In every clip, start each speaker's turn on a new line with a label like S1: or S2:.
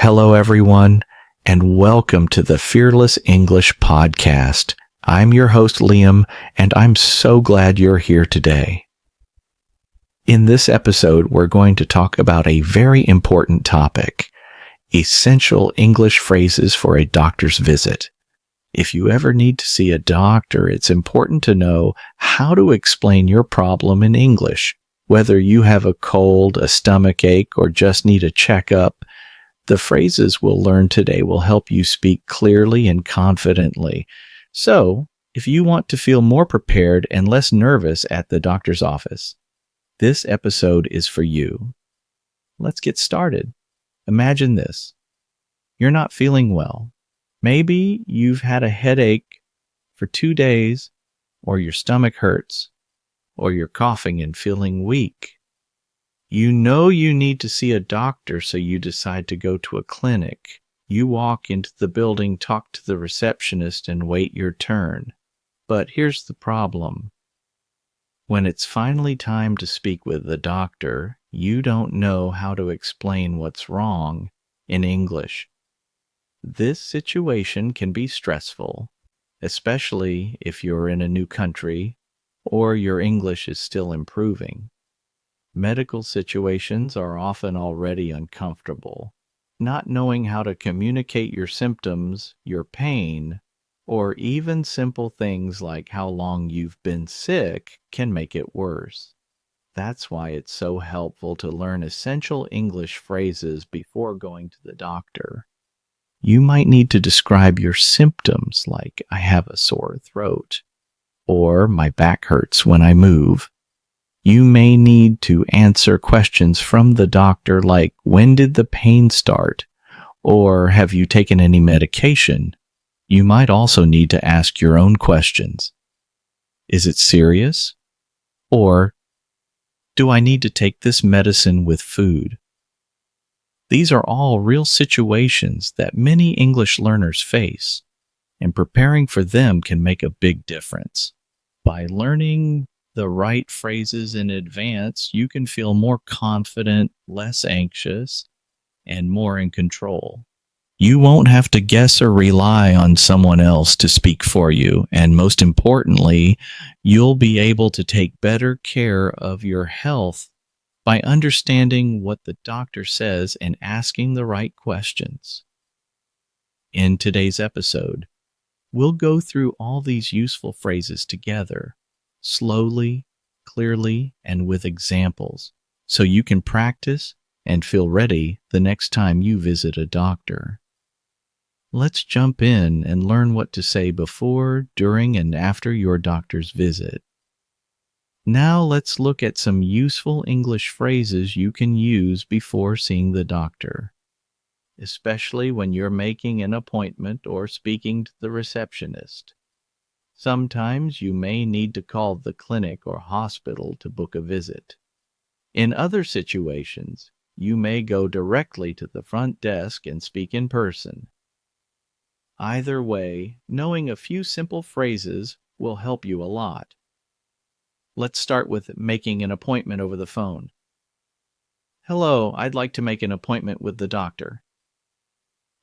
S1: Hello, everyone, and welcome to the Fearless English Podcast. I'm your host, Liam, and I'm so glad you're here today. In this episode, we're going to talk about a very important topic, essential English phrases for a doctor's visit. If you ever need to see a doctor, it's important to know how to explain your problem in English. Whether you have a cold, a stomach ache, or just need a checkup, the phrases we'll learn today will help you speak clearly and confidently. So, if you want to feel more prepared and less nervous at the doctor's office, this episode is for you. Let's get started. Imagine this. You're not feeling well. Maybe you've had a headache for 2 days, or your stomach hurts, or you're coughing and feeling weak. You know you need to see a doctor, so you decide to go to a clinic. You walk into the building, talk to the receptionist, and wait your turn. But here's the problem. When it's finally time to speak with the doctor, you don't know how to explain what's wrong in English. This situation can be stressful, especially if you're in a new country or your English is still improving. Medical situations are often already uncomfortable. Not knowing how to communicate your symptoms, your pain, or even simple things like how long you've been sick can make it worse. That's why it's so helpful to learn essential English phrases before going to the doctor. You might need to describe your symptoms like, I have a sore throat, or my back hurts when I move. You may need to answer questions from the doctor like, when did the pain start? Or have you taken any medication? You might also need to ask your own questions. Is it serious? Or, do I need to take this medicine with food? These are all real situations that many English learners face, and preparing for them can make a big difference. By learning the right phrases in advance, you can feel more confident, less anxious, and more in control. You won't have to guess or rely on someone else to speak for you, and most importantly, you'll be able to take better care of your health by understanding what the doctor says and asking the right questions. In today's episode, we'll go through all these useful phrases together, slowly, clearly, and with examples, so you can practice and feel ready the next time you visit a doctor. Let's jump in and learn what to say before, during, and after your doctor's visit. Now let's look at some useful English phrases you can use before seeing the doctor, especially when you're making an appointment or speaking to the receptionist. Sometimes you may need to call the clinic or hospital to book a visit. In other situations, you may go directly to the front desk and speak in person. Either way, knowing a few simple phrases will help you a lot. Let's start with making an appointment over the phone. Hello, I'd like to make an appointment with the doctor.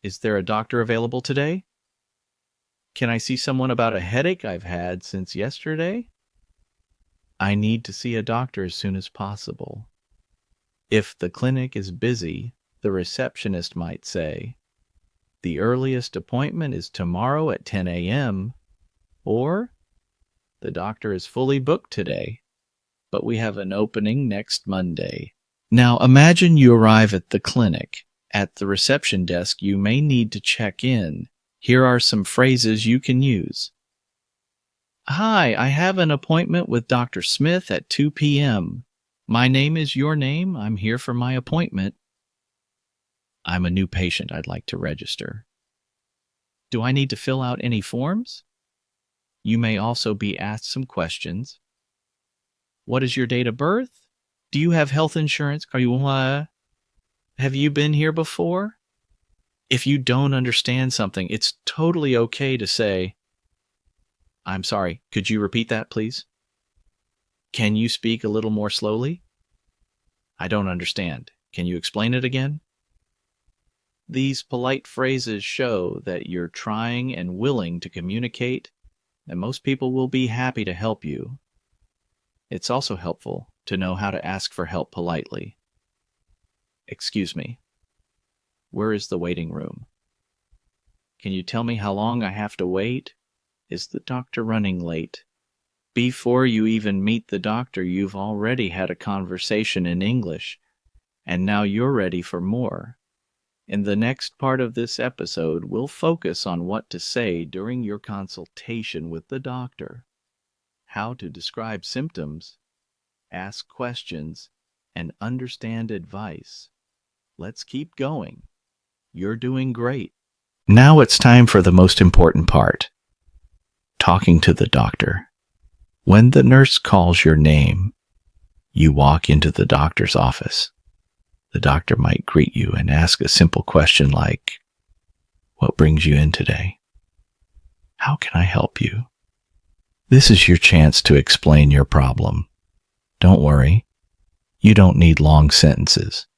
S1: Is there a doctor available today? Can I see someone about a headache I've had since yesterday? I need to see a doctor as soon as possible. If the clinic is busy, the receptionist might say, the earliest appointment is tomorrow at 10 a.m., or the doctor is fully booked today, but we have an opening next Monday. Now imagine you arrive at the clinic. At the reception desk, you may need to check in. Here are some phrases you can use. Hi, I have an appointment with Dr. Smith at 2 p.m. My name is your name. I'm here for my appointment. I'm a new patient. I'd like to register. Do I need to fill out any forms? You may also be asked some questions. What is your date of birth? Do you have health insurance? Have you been here before? If you don't understand something, it's totally okay to say, I'm sorry, could you repeat that, please? Can you speak a little more slowly? I don't understand. Can you explain it again? These polite phrases show that you're trying and willing to communicate, and most people will be happy to help you. It's also helpful to know how to ask for help politely. Excuse me, where is the waiting room? Can you tell me how long I have to wait? Is the doctor running late? Before you even meet the doctor, you've already had a conversation in English, and now you're ready for more. In the next part of this episode, we'll focus on what to say during your consultation with the doctor, how to describe symptoms, ask questions, and understand advice. Let's keep going. You're doing great. Now it's time for the most important part, talking to the doctor. When the nurse calls your name, you walk into the doctor's office. The doctor might greet you and ask a simple question like, "What brings you in today? How can I help you?" This is your chance to explain your problem. Don't worry, you don't need long sentences.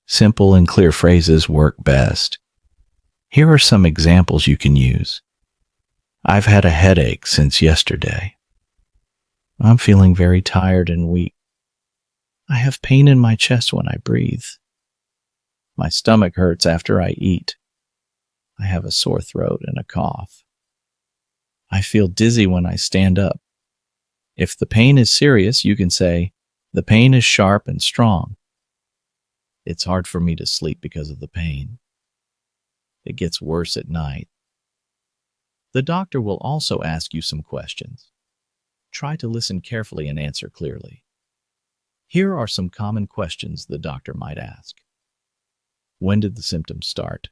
S1: Simple and clear phrases work best. Here are some examples you can use. I've had a headache since yesterday. I'm feeling very tired and weak. I have pain in my chest when I breathe. My stomach hurts after I eat. I have a sore throat and a cough. I feel dizzy when I stand up. If the pain is serious, you can say, "The pain is sharp and strong. It's hard for me to sleep because of the pain. It gets worse at night." The doctor will also ask you some questions. Try to listen carefully and answer clearly. Here are some common questions the doctor might ask. When did the symptoms start?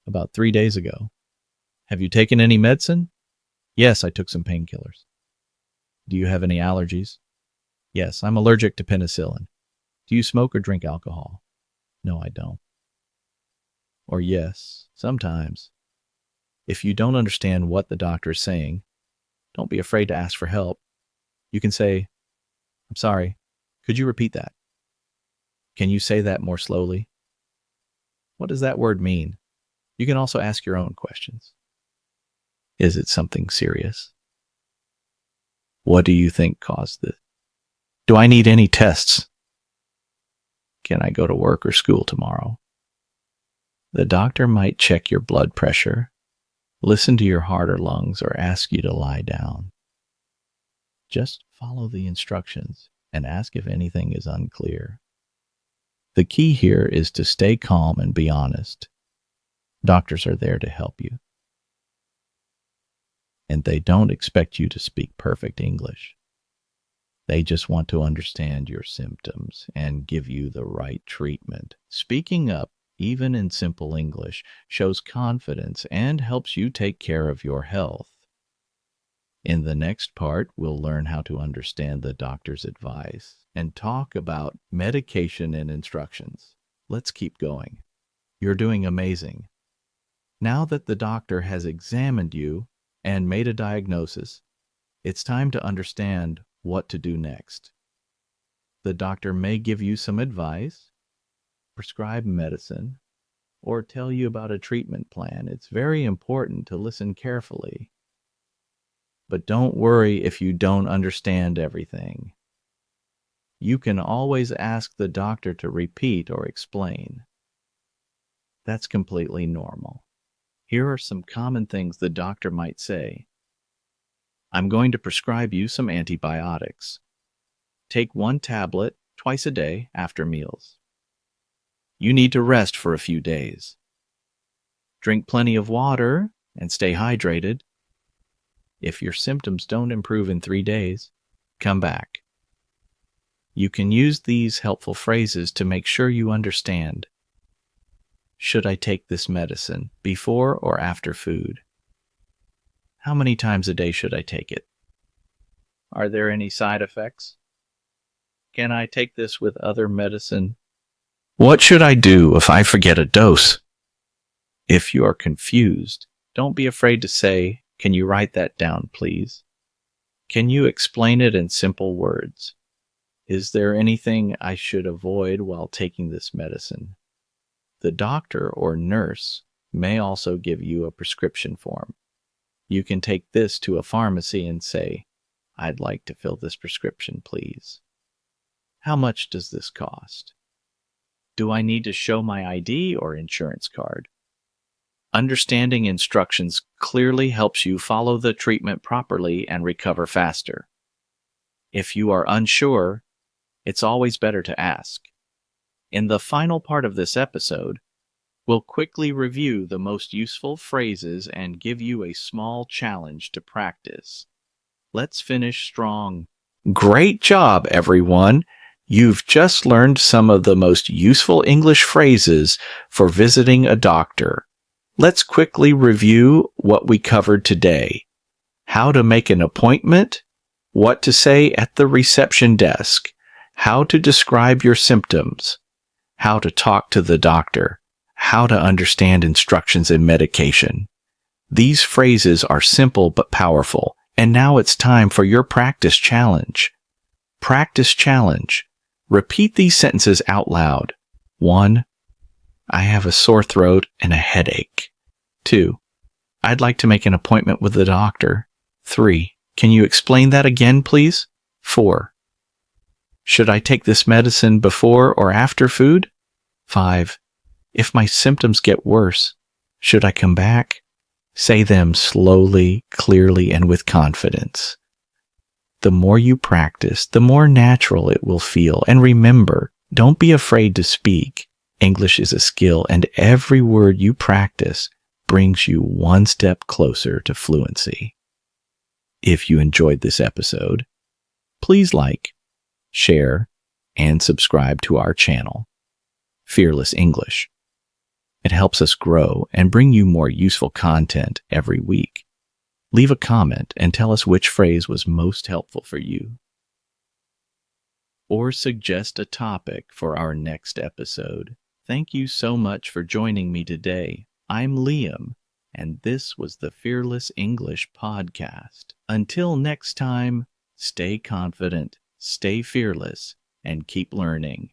S1: About 3 days ago. Have you taken any medicine? Yes, I took some painkillers. Do you have any allergies? Yes, I'm allergic to penicillin. Do you smoke or drink alcohol? No, I don't. Or yes, sometimes. If you don't understand what the doctor is saying, don't be afraid to ask for help. You can say, "I'm sorry, could you repeat that? Can you say that more slowly? What does that word mean?" You can also ask your own questions. Is it something serious? What do you think caused this? Do I need any tests? Can I go to work or school tomorrow? The doctor might check your blood pressure, listen to your heart or lungs, or ask you to lie down. Just follow the instructions and ask if anything is unclear. The key here is to stay calm and be honest. Doctors are there to help you, and they don't expect you to speak perfect English. They just want to understand your symptoms and give you the right treatment. Speaking up, even in simple English, shows confidence and helps you take care of your health. In the next part, we'll learn how to understand the doctor's advice and talk about medication and instructions. Let's keep going. You're doing amazing. Now that the doctor has examined you and made a diagnosis, it's time to understand what to do next. The doctor may give you some advice, prescribe medicine, or tell you about a treatment plan. It's very important to listen carefully. But don't worry if you don't understand everything. You can always ask the doctor to repeat or explain. That's completely normal. Here are some common things the doctor might say. I'm going to prescribe you some antibiotics. Take 1 tablet twice a day after meals. You need to rest for a few days. Drink plenty of water and stay hydrated. If your symptoms don't improve in 3 days, come back. You can use these helpful phrases to make sure you understand. Should I take this medicine before or after food? How many times a day should I take it? Are there any side effects? Can I take this with other medicine? What should I do if I forget a dose? If you are confused, don't be afraid to say, "Can you write that down, please?" Can you explain it in simple words? Is there anything I should avoid while taking this medicine? The doctor or nurse may also give you a prescription form. You can take this to a pharmacy and say, "I'd like to fill this prescription, please. How much does this cost? Do I need to show my ID or insurance card?" Understanding instructions clearly helps you follow the treatment properly and recover faster. If you are unsure, it's always better to ask. In the final part of this episode, we'll quickly review the most useful phrases and give you a small challenge to practice. Let's finish strong. Great job, everyone! You've just learned some of the most useful English phrases for visiting a doctor. Let's quickly review what we covered today. How to make an appointment, what to say at the reception desk, how to describe your symptoms, how to talk to the doctor, how to understand instructions and medication. These phrases are simple but powerful, and now it's time for your practice challenge. Practice challenge. Repeat these sentences out loud. 1. I have a sore throat and a headache. 2. I'd like to make an appointment with the doctor. 3. Can you explain that again, please? 4. Should I take this medicine before or after food? 5. If my symptoms get worse, should I come back? Say them slowly, clearly, and with confidence. The more you practice, the more natural it will feel. And remember, don't be afraid to speak. English is a skill, and every word you practice brings you one step closer to fluency. If you enjoyed this episode, please like, share, and subscribe to our channel, Fearless English. It helps us grow and bring you more useful content every week. Leave a comment and tell us which phrase was most helpful for you. Or suggest a topic for our next episode. Thank you so much for joining me today. I'm Liam, and this was the Fearless English Podcast. Until next time, stay confident, stay fearless, and keep learning.